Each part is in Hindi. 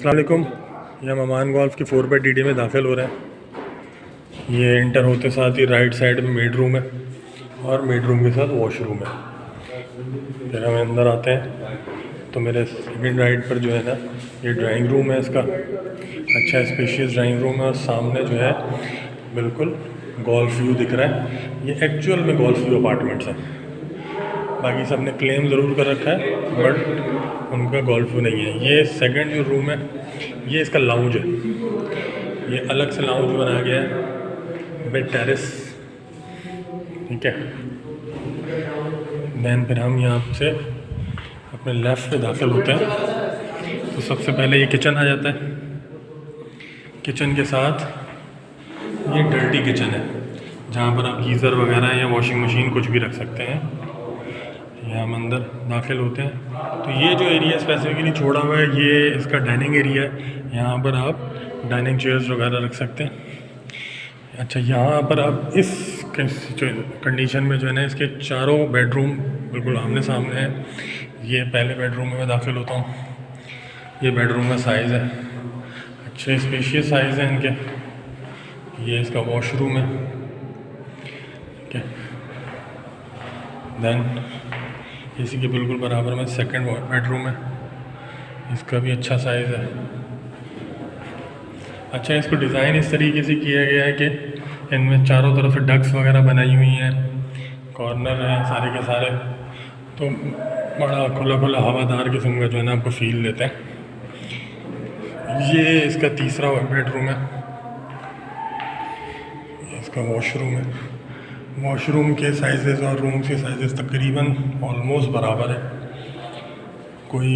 अस्सलाम वालेकुम। ये हम अमान गोल्फ की 4/DD में दाखिल हो रहे हैं। ये इंटर होते साथ ही राइट साइड में मेड रूम है और मेड रूम के साथ वॉशरूम है। फिर हम अंदर आते हैं तो मेरे सेकंड राइट पर जो है ना, ये ड्राइंग रूम है। इसका अच्छा स्पेशियस ड्राइंग रूम है और सामने जो है बिल्कुल गोल्फ व्यू दिख रहा है। ये एक्चुअल में गोल्फ व्यू अपार्टमेंट्स हैं। बाकी सब ने क्लेम ज़रूर कर रखा है बट उनका गोल्फ व्यू नहीं है। ये सेकंड जो रूम है ये इसका लाउंज है। ये अलग से लाउंज बनाया गया है विद टेरेस, ठीक है। देन फिर हम यहाँ से अपने लेफ़्ट पे दाखिल होते हैं तो सबसे पहले ये किचन आ जाता है। किचन के साथ ये डर्टी किचन है जहाँ पर आप गीज़र वगैरह या वॉशिंग मशीन कुछ भी रख सकते हैं। यहाँ हम अंदर दाखिल होते हैं तो ये जो एरिया स्पेसिफिकली छोड़ा हुआ है ये इसका डाइनिंग एरिया है। यहाँ पर आप डाइनिंग चेयर्स वगैरह रख सकते हैं। अच्छा, यहाँ पर आप इस कंडीशन में जो है ना, इसके चारों बेडरूम बिल्कुल आमने सामने हैं। ये पहले बेडरूम में मैं दाखिल होता हूँ। ये बेडरूम का साइज़ है, अच्छे स्पेशियस साइज़ है इनके। ये इसका वॉशरूम है, ठीक है। देन इसी के बिल्कुल बराबर में सेकंड बेडरूम है, इसका भी अच्छा साइज़ है। अच्छा, इसको डिज़ाइन इस तरीके से किया गया है कि इनमें चारों तरफ से डक्स वगैरह बनाई हुई हैं, कॉर्नर हैं सारे के सारे, तो बड़ा खुला खुला हवादार किस्म का जो है ना आपको फील देते हैं। ये इसका तीसरा बेडरूम है, इसका वॉशरूम है। वॉशरूम के साइजेस और रूम के साइजेस तकरीबन ऑलमोस्ट बराबर है। कोई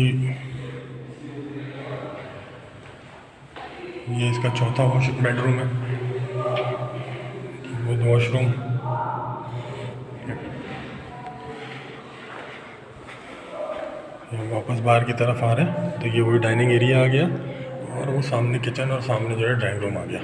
ये इसका चौथा बेडरूम है विद वॉशरूम। वापस बाहर की तरफ आ रहे हैं तो ये वही डाइनिंग एरिया आ गया और वो सामने किचन और सामने जो है ड्राइंग रूम आ गया।